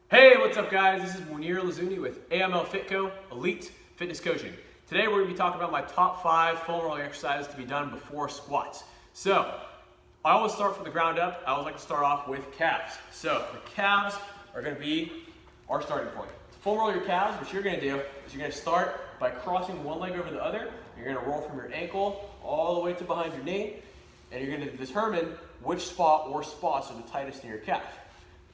Hey, what's up guys? This is Munir Lazuni with AML Fitco Elite Fitness Coaching. Today we're going to be talking about my top 5 foam rolling exercises to be done before squats. So, I always start from the ground up. I always like to start off with calves. So, the calves are going to be our starting point. To foam roll your calves, what you're going to do is you're going to start by crossing one leg over the other. You're going to roll from your ankle all the way to behind your knee, and you're going to determine which spot or spots are the tightest in your calf.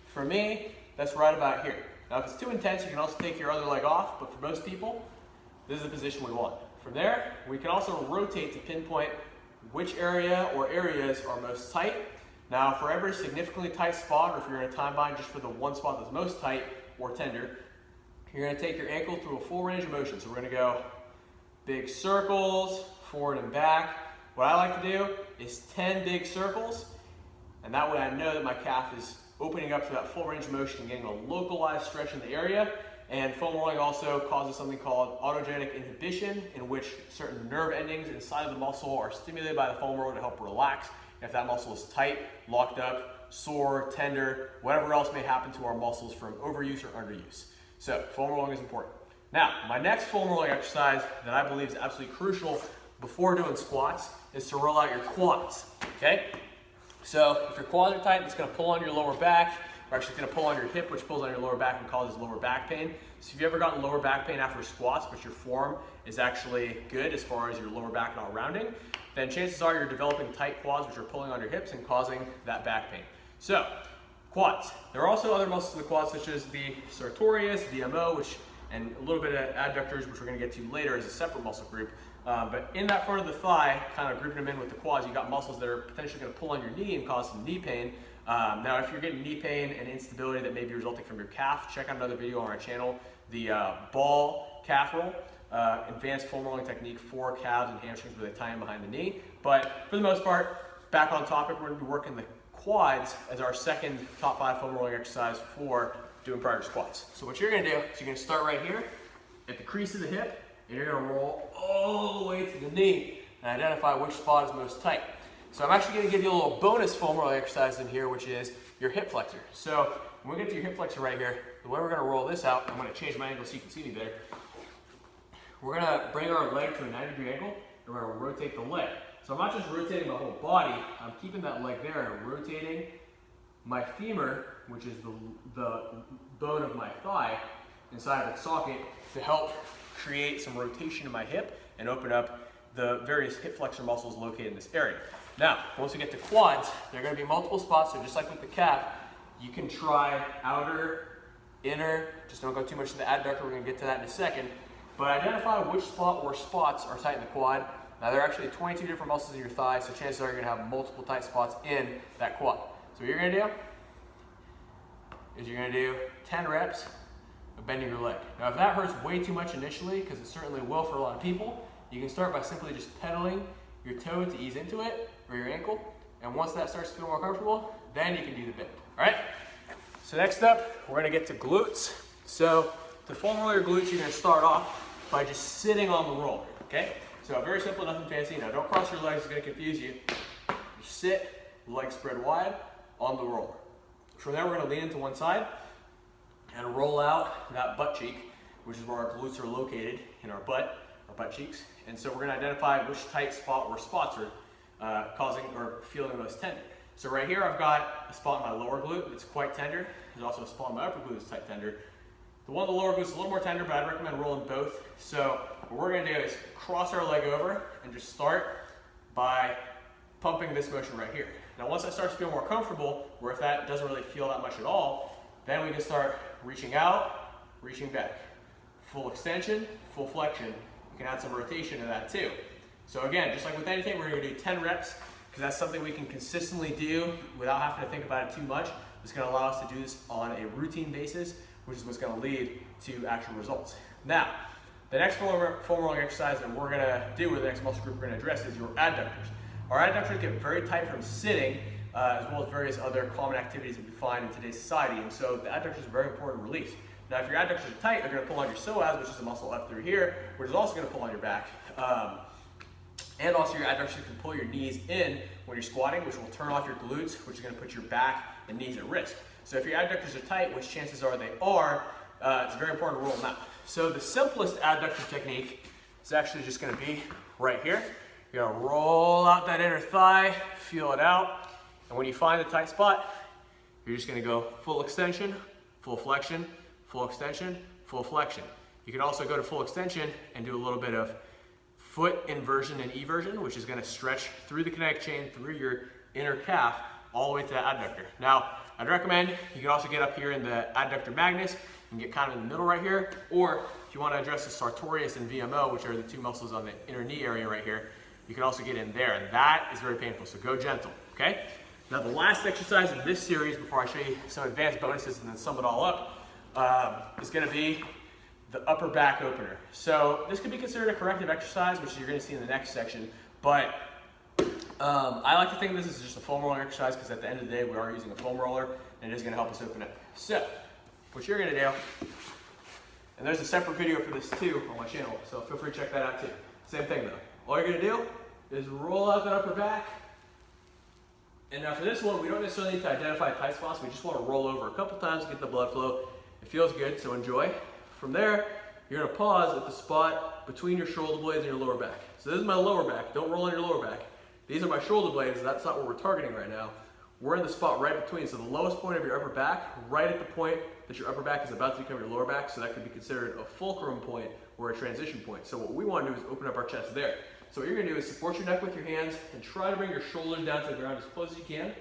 For me, that's right about here. Now if it's too intense, you can also take your other leg off, but for most people, this is the position we want. From there, we can also rotate to pinpoint which area or areas are most tight. Now for every significantly tight spot, or if you're in a time bind just for the one spot that's most tight or tender, you're gonna take your ankle through a full range of motion. So we're gonna go big circles, forward and back. What I like to do is 10 big circles, and that way I know that my calf is opening up to that full range of motion and getting a localized stretch in the area. And foam rolling also causes something called autogenic inhibition, in which certain nerve endings inside of the muscle are stimulated by the foam roller to help relax. And if that muscle is tight, locked up, sore, tender, whatever else may happen to our muscles from overuse or underuse. So foam rolling is important. Now, my next foam rolling exercise that I believe is absolutely crucial before doing squats is to roll out your quads, okay? So if your quads are tight, it's going to pull on your lower back, or actually it's going to pull on your hip, which pulls on your lower back and causes lower back pain. So if you've ever gotten lower back pain after squats, but your form is actually good as far as your lower back not rounding, then chances are you're developing tight quads, which are pulling on your hips and causing that back pain. So quads. There are also other muscles of the quads, such as the sartorius, VMO, and a little bit of adductors, which we're going to get to later as a separate muscle group. But in that front of the thigh, kind of grouping them in with the quads, you got muscles that are potentially going to pull on your knee and cause some knee pain. Now, if you're getting knee pain and instability that may be resulting from your calf, check out another video on our channel, the ball calf roll, advanced foam rolling technique for calves and hamstrings where they tie in behind the knee. But for the most part, back on topic, we're going to be working the quads as our second top 5 foam rolling exercise for doing prior to squats. So what you're going to do is you're going to start right here at the crease of the hip, and you're going to roll all the way to the knee and identify which spot is most tight. So I'm actually going to give you a little bonus foam rolling exercise in here, which is your hip flexor. So when we get to your hip flexor right here, the way we're going to roll this out, I'm going to change my angle so you can see me better. We're going to bring our leg to a 90-degree angle, and we're going to rotate the leg. So I'm not just rotating my whole body, I'm keeping that leg there and rotating my femur, which is the bone of my thigh, inside of its socket to help create some rotation in my hip and open up the various hip flexor muscles located in this area. Now, once we get to quads, there are going to be multiple spots, so just like with the calf, you can try outer, inner, just don't go too much to the adductor, we're going to get to that in a second, but identify which spot or spots are tight in the quad. Now, there are actually 22 different muscles in your thigh, so chances are you're going to have multiple tight spots in that quad. So what you're going to do is you're going to do 10 reps of bending your leg. Now if that hurts way too much initially, because it certainly will for a lot of people, you can start by simply just pedaling your toe to ease into it, or your ankle, and once that starts to feel more comfortable, then you can do the bend, all right? So next up, we're gonna get to glutes. So to foam roll your glutes, you're gonna start off by just sitting on the roller, okay? So very simple, nothing fancy. Now don't cross your legs, it's gonna confuse you. You sit, legs spread wide, on the roller. From there, we're gonna lean into one side and roll out that butt cheek, which is where our glutes are located in our butt cheeks. And so we're gonna identify which tight spot or spots are causing or feeling the most tender. So right here, I've got a spot in my lower glute that's quite tender. There's also a spot in my upper glute that's tight tender. The one in the lower glute is a little more tender, but I'd recommend rolling both. So what we're gonna do is cross our leg over and just start by pumping this motion right here. Now once that starts to feel more comfortable, or if that doesn't really feel that much at all, then we can start reaching out, reaching back. Full extension, full flexion. You can add some rotation to that too. So again, just like with anything, we're gonna do 10 reps, because that's something we can consistently do without having to think about it too much. It's gonna allow us to do this on a routine basis, which is what's gonna lead to actual results. Now, the next foam rolling exercise that we're gonna do, with the next muscle group we're gonna address, is your adductors. Our adductors get very tight from sitting, as well as various other common activities that we find in today's society, and so the adductors is a very important release. Now, if your adductors are tight, they're going to pull on your psoas, which is a muscle up through here, which is also going to pull on your back. And also your adductors can pull your knees in when you're squatting, which will turn off your glutes, which is going to put your back and knees at risk. So if your adductors are tight, which chances are they are, it's very important to roll them out. So the simplest adductor technique is actually just going to be right here. You're going to roll out that inner thigh, feel it out, and when you find the tight spot, you're just going to go full extension, full flexion, full extension, full flexion. You can also go to full extension and do a little bit of foot inversion and eversion, which is going to stretch through the kinetic chain, through your inner calf, all the way to the adductor. Now, I'd recommend you can also get up here in the adductor magnus and get kind of in the middle right here, or if you want to address the sartorius and VMO, which are the two muscles on the inner knee area right here, you can also get in there, and that is very painful, so go gentle, okay? Now the last exercise in this series, before I show you some advanced bonuses and then sum it all up, is going to be the upper back opener. So this could be considered a corrective exercise, which you're going to see in the next section, but I like to think of this as just a foam roller exercise because at the end of the day we are using a foam roller and it is going to help us open up. So what you're going to do, and there's a separate video for this too on my channel, so feel free to check that out too. Same thing though. All you're going to do is roll out that upper back. And now for this one, we don't necessarily need to identify tight spots. We just want to roll over a couple times to get the blood flow. It feels good, so enjoy. From there, you're going to pause at the spot between your shoulder blades and your lower back. So this is my lower back. Don't roll on your lower back. These are my shoulder blades. That's not what we're targeting right now. We're in the spot right between. So the lowest point of your upper back, right at the point that your upper back is about to become your lower back. So that could be considered a fulcrum point or a transition point. So what we want to do is open up our chest there. So what you're going to do is support your neck with your hands and try to bring your shoulders down to the ground as close as you can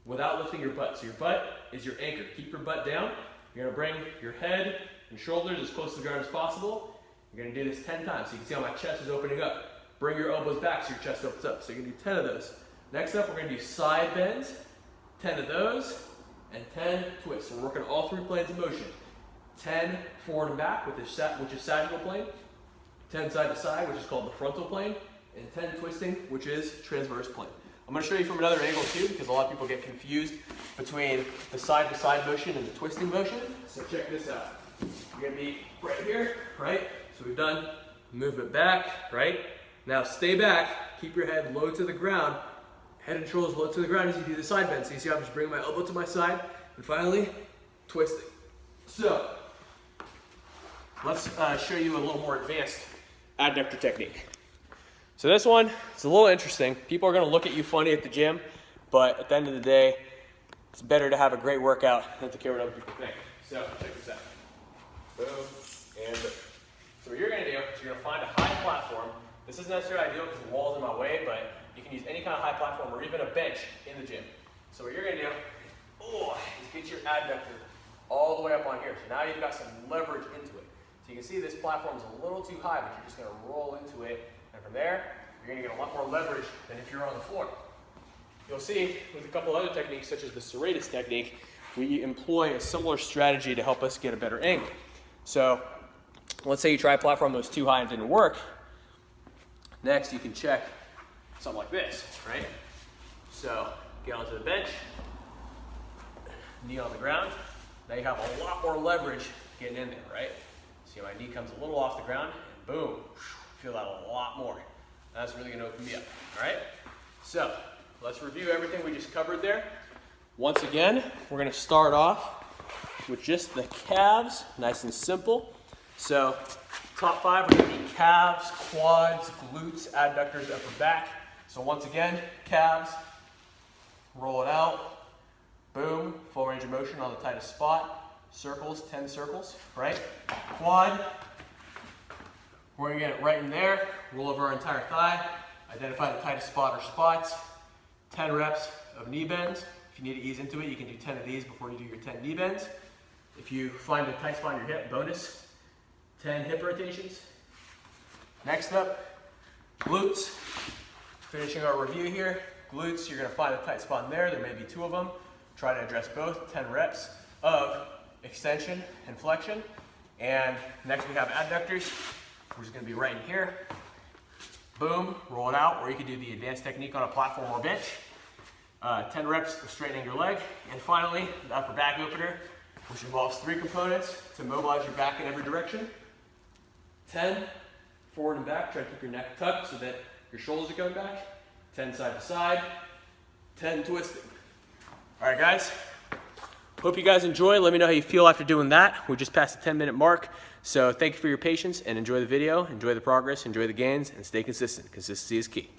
without lifting your butt. So your butt is your anchor. Keep your butt down. You're going to bring your head and shoulders as close to the ground as possible. You're going to do this 10 times. So you can see how my chest is opening up. Bring your elbows back so your chest opens up. So you're going to do 10 of those. Next up, we're going to do side bends, 10 of those, and 10 twists. So we're working all three planes of motion. 10 forward and back, which is sagittal plane. 10 side to side, which is called the frontal plane. And 10 twisting, which is transverse plane. I'm going to show you from another angle too, because a lot of people get confused between the side to side motion and the twisting motion. So check this out. You're going to be right here, right? So we've done movement back, right? Now stay back, keep your head low to the ground, head and shoulders low to the ground as you do the side bend. So you see I'm just bringing my elbow to my side, and finally, twisting. So, let's show you a little more advanced adductor technique. So this one, it's a little interesting. People are gonna look at you funny at the gym, but at the end of the day, it's better to have a great workout than to care what other people think. So, check this out. Boom, and boom. So what you're gonna do is you're gonna find a high platform. This isn't necessarily ideal because the wall's in my way, but you can use any kind of high platform or even a bench in the gym. So what you're gonna do is get your adductor all the way up on here. So now you've got some leverage into it. So you can see this platform is a little too high, but you're just gonna roll into it. And from there, you're gonna get a lot more leverage than if you're on the floor. You'll see with a couple other techniques, such as the serratus technique, we employ a similar strategy to help us get a better angle. So let's say you try a platform that was too high and didn't work. Next, you can check something like this, right? So get onto the bench, knee on the ground. Now you have a lot more leverage getting in there, right? See, my knee comes a little off the ground, and boom, feel that a lot more. That's really gonna open me up, all right? So let's review everything we just covered there. Once again, we're gonna start off with just the calves, nice and simple. So top 5 are gonna be calves, quads, glutes, adductors, upper back. So once again, calves, roll it out, boom, full range of motion on the tightest spot, circles, 10 circles, right? Quad, we're gonna get it right in there, roll over our entire thigh, identify the tightest spot or spots, 10 reps of knee bends. If you need to ease into it, you can do 10 of these before you do your 10 knee bends. If you find a tight spot in your hip, bonus, 10 hip rotations. Next up, glutes. Finishing our review here. Glutes, you're gonna find a tight spot in there. There may be 2 of them. Try to address both, 10 reps of extension and flexion. And next we have adductors, which is gonna be right in here. Boom, roll it out, or you can do the advanced technique on a platform or bench. 10 reps of straightening your leg. And finally, the upper back opener, which involves 3 components to mobilize your back in every direction. 10 forward and back, try to keep your neck tucked so that your shoulders are going back. 10 side to side, 10 twisting. All right, guys, Hope you guys enjoy. Let me know how you feel after doing that. We're just past the 10-minute mark. So thank you for your patience and enjoy the video, enjoy the progress, enjoy the gains, and stay consistent. Consistency is key.